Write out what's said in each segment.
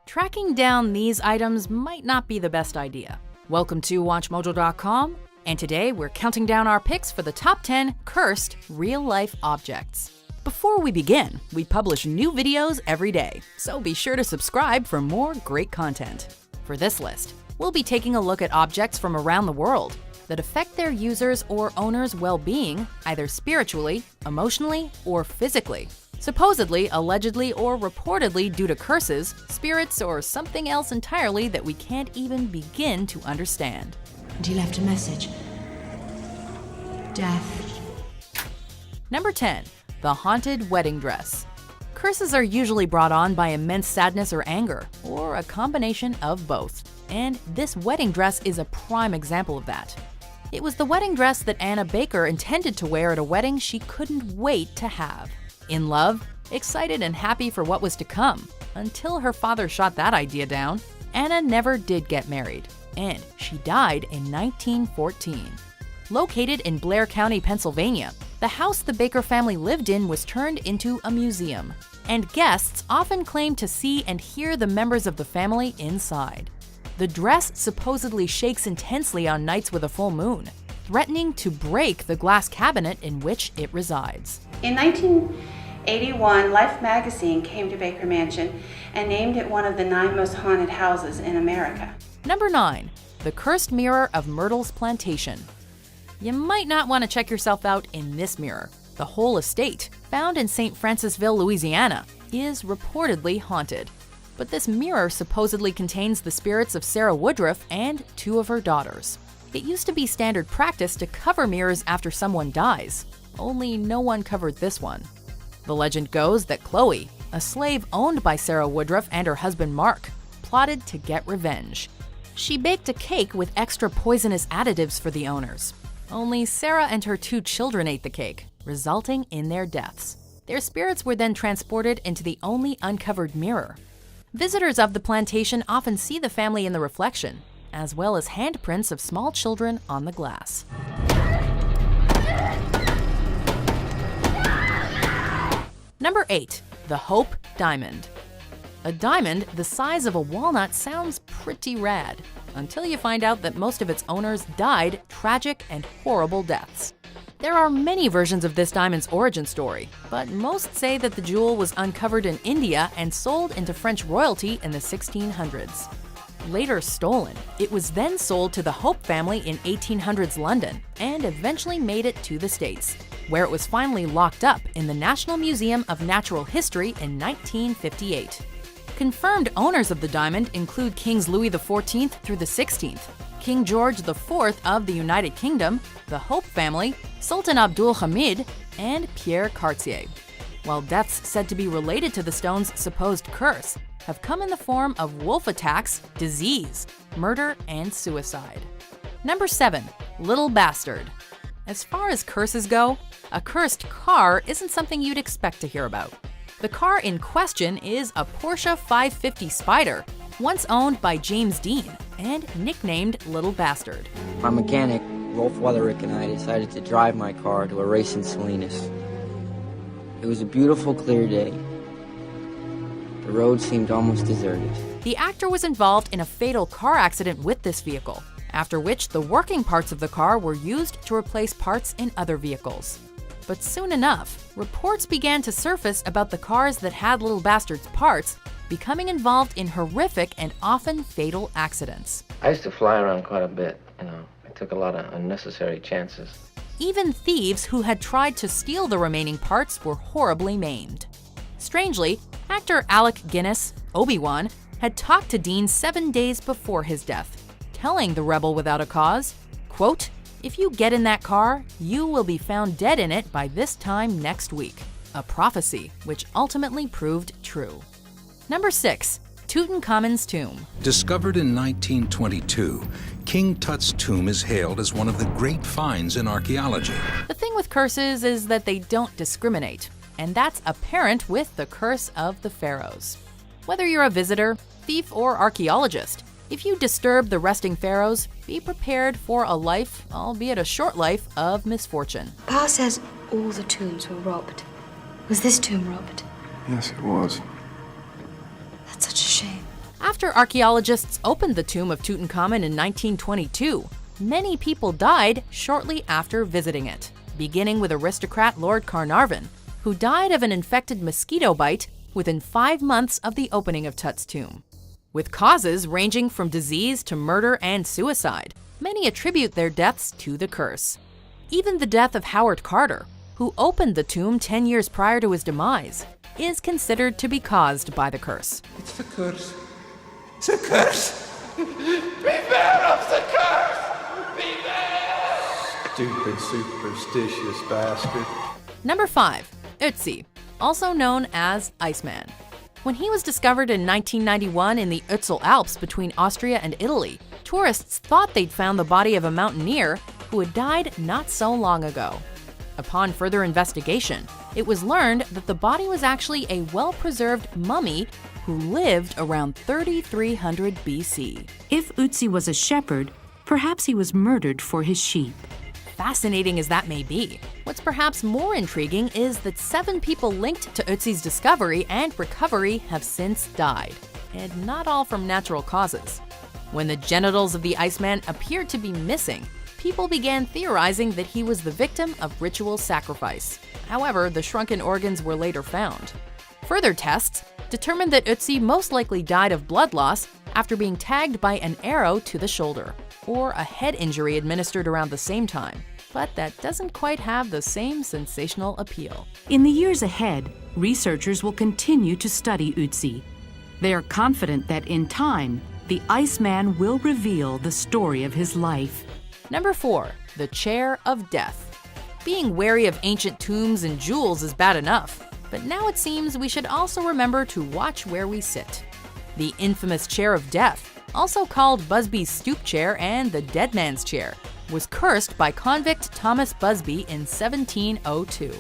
tracking down these items might not be the best idea. Welcome to WatchMojo.com, and today we're counting down our picks for the top 10 cursed real-life objects. Before we begin, we publish new videos every day, so be sure to subscribe for more great content. For this list, we'll be taking a look at objects from around the world that affect their users' or owners' well-being, either spiritually, emotionally, or physically. Supposedly, allegedly, or reportedly due to curses, spirits, or something else entirely that we can't even begin to understand. And he left a message. Death. Number 10. The haunted wedding dress. Curses are usually brought on by immense sadness or anger, or a combination of both. And this wedding dress is a prime example of that. It was the wedding dress that Anna Baker intended to wear at a wedding she couldn't wait to have. In love, excited and happy for what was to come, until her father shot that idea down, Anna never did get married, and she died in 1914. Located in Blair County, Pennsylvania, the house the Baker family lived in was turned into a museum, and guests often claimed to see and hear the members of the family inside. The dress supposedly shakes intensely on nights with a full moon, threatening to break the glass cabinet in which it resides. In 1981, Life magazine came to Baker Mansion and named it one of the 9 most haunted houses in America. Number 9. The Cursed Mirror of Myrtle's Plantation. You might not want to check yourself out in this mirror. The whole estate, found in St. Francisville, Louisiana, is reportedly haunted. But this mirror supposedly contains the spirits of Sarah Woodruff and 2 of her daughters. It used to be standard practice to cover mirrors after someone dies, only no one covered this one. The legend goes that Chloe, a slave owned by Sarah Woodruff and her husband Mark, plotted to get revenge. She baked a cake with extra poisonous additives for the owners. Only Sarah and her 2 children ate the cake, resulting in their deaths. Their spirits were then transported into the only uncovered mirror. Visitors of the plantation often see the family in the reflection, as well as handprints of small children on the glass. Number 8. The Hope Diamond. A diamond the size of a walnut sounds pretty rad, until you find out that most of its owners died tragic and horrible deaths. There are many versions of this diamond's origin story, but most say that the jewel was uncovered in India and sold into French royalty in the 1600s. Later stolen, it was then sold to the Hope family in 1800s London and eventually made it to the States, where it was finally locked up in the National Museum of Natural History in 1958. Confirmed owners of the diamond include Kings Louis XIV through the 16th, King George IV of the United Kingdom, the Hope family, Sultan Abdul Hamid, and Pierre Cartier. While deaths said to be related to the stone's supposed curse have come in the form of wolf attacks, disease, murder, and suicide. Number 7. Little Bastard. As far as curses go, a cursed car isn't something you'd expect to hear about. The car in question is a Porsche 550 Spider, once owned by James Dean and nicknamed Little Bastard. My mechanic, Rolf Wetherick, and I decided to drive my car to a race in Salinas. It was a beautiful, clear day. The road seemed almost deserted. The actor was involved in a fatal car accident with this vehicle, after which the working parts of the car were used to replace parts in other vehicles. But soon enough, reports began to surface about the cars that had Little Bastard's parts becoming involved in horrific and often fatal accidents. I used to fly around quite a bit, I took a lot of unnecessary chances. Even thieves who had tried to steal the remaining parts were horribly maimed. Strangely, actor Alec Guinness, Obi-Wan, had talked to Dean 7 days before his death, telling the rebel without a cause, quote, "If you get in that car, you will be found dead in it by this time next week." A prophecy which ultimately proved true. Number 6. Tutankhamun's tomb. Discovered in 1922, King Tut's tomb is hailed as one of the great finds in archaeology. The thing with curses is that they don't discriminate, and that's apparent with the Curse of the Pharaohs. Whether you're a visitor, thief, or archaeologist, if you disturb the resting pharaohs, be prepared for a life, albeit a short life, of misfortune. Pa says all the tombs were robbed. Was this tomb robbed? Yes, it was. That's such a shame. After archaeologists opened the tomb of Tutankhamun in 1922, many people died shortly after visiting it, beginning with aristocrat Lord Carnarvon, who died of an infected mosquito bite within 5 months of the opening of Tut's tomb. With causes ranging from disease to murder and suicide, many attribute their deaths to the curse. Even the death of Howard Carter, who opened the tomb 10 years prior to his demise, is considered to be caused by the curse. It's the curse. It's a curse! Beware of the curse! Beware! Stupid, superstitious bastard. Number 5. Ötzi, also known as Iceman. When he was discovered in 1991 in the Ötztal Alps between Austria and Italy, tourists thought they'd found the body of a mountaineer who had died not so long ago. Upon further investigation, it was learned that the body was actually a well-preserved mummy who lived around 3300 BC. If Ötzi was a shepherd, perhaps he was murdered for his sheep. Fascinating as that may be, what's perhaps more intriguing is that 7 people linked to Ötzi's discovery and recovery have since died, and not all from natural causes. When the genitals of the Iceman appeared to be missing, people began theorizing that he was the victim of ritual sacrifice. However, the shrunken organs were later found. Further tests determined that Ötzi most likely died of blood loss after being tagged by an arrow to the shoulder, or a head injury administered around the same time. But that doesn't quite have the same sensational appeal. In the years ahead, researchers will continue to study Ötzi. They are confident that in time, the Iceman will reveal the story of his life. Number 4. The Chair of Death. Being wary of ancient tombs and jewels is bad enough, but now it seems we should also remember to watch where we sit. The infamous Chair of Death, also called Busby's Stoop Chair and the Dead Man's Chair, was cursed by convict Thomas Busby in 1702.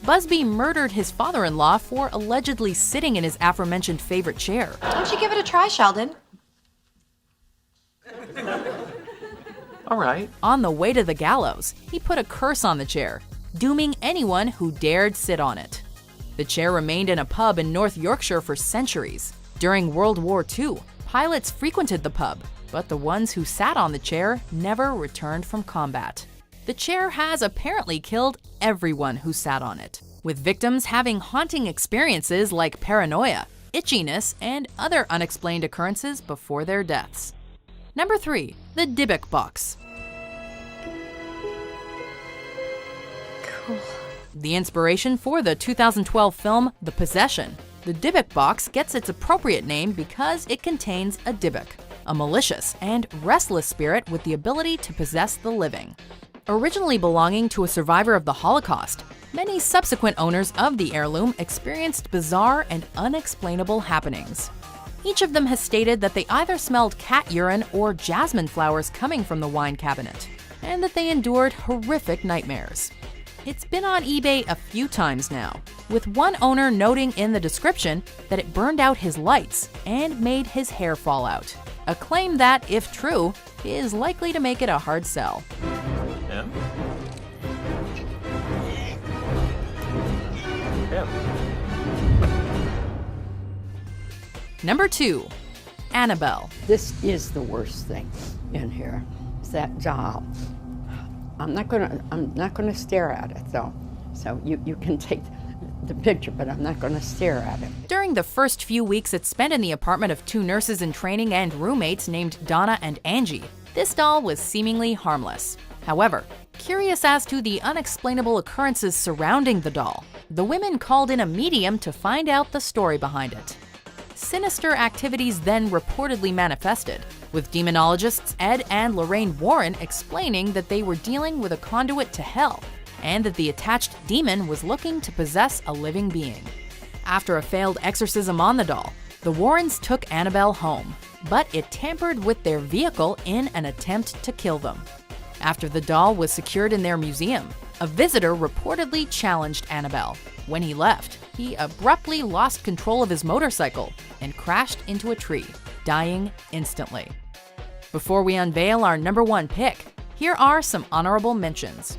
Busby murdered his father-in-law for allegedly sitting in his aforementioned favorite chair. Don't you give it a try, Sheldon? All right. On the way to the gallows, he put a curse on the chair, dooming anyone who dared sit on it. The chair remained in a pub in North Yorkshire for centuries. During World War II, pilots frequented the pub, but the ones who sat on the chair never returned from combat. The chair has apparently killed everyone who sat on it, with victims having haunting experiences like paranoia, itchiness, and other unexplained occurrences before their deaths. Number 3. The Dybbuk Box. Cool. The inspiration for the 2012 film The Possession, the Dybbuk Box gets its appropriate name because it contains a Dybbuk, a malicious and restless spirit with the ability to possess the living. Originally belonging to a survivor of the Holocaust, many subsequent owners of the heirloom experienced bizarre and unexplainable happenings. Each of them has stated that they either smelled cat urine or jasmine flowers coming from the wine cabinet, and that they endured horrific nightmares. It's been on eBay a few times now, with one owner noting in the description that it burned out his lights and made his hair fall out, a claim that, if true, is likely to make it a hard sell. Yeah. Yeah. Number 2. Annabelle. This is the worst thing in here. It's that doll. I'm not gonna stare at it though. So you can take the picture, but I'm not gonna stare at it. During the first few weeks it spent in the apartment of 2 nurses in training and roommates named Donna and Angie, this doll was seemingly harmless. However, curious as to the unexplainable occurrences surrounding the doll, the women called in a medium to find out the story behind it. Sinister activities then reportedly manifested, with demonologists Ed and Lorraine Warren explaining that they were dealing with a conduit to hell, and that the attached demon was looking to possess a living being. After a failed exorcism on the doll, the Warrens took Annabelle home, but it tampered with their vehicle in an attempt to kill them. After the doll was secured in their museum, a visitor reportedly challenged Annabelle. When he left, he abruptly lost control of his motorcycle and crashed into a tree, dying instantly. Before we unveil our number 1 pick, here are some honorable mentions.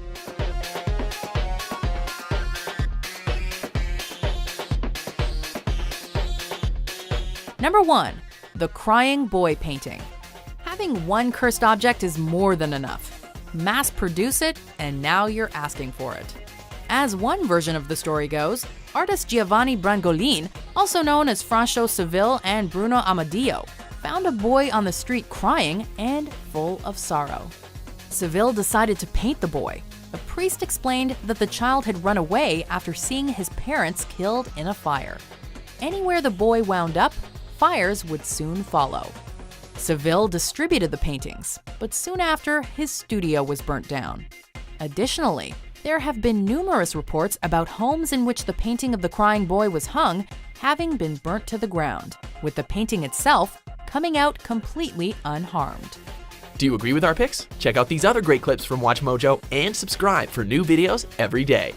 Number 1. the crying boy painting. Having one cursed object is more than enough. Mass produce it, and now you're asking for it. As one version of the story goes, artist Giovanni Brangolin, also known as Franco Seville and Bruno Amadio, found a boy on the street crying and full of sorrow. Seville decided to paint the boy. A priest explained that the child had run away after seeing his parents killed in a fire. Anywhere the boy wound up, fires would soon follow. Seville distributed the paintings, but soon after, his studio was burnt down. Additionally, there have been numerous reports about homes in which the painting of the crying boy was hung having been burnt to the ground, with the painting itself coming out completely unharmed. Do you agree with our picks? Check out these other great clips from Watch Mojo and subscribe for new videos every day.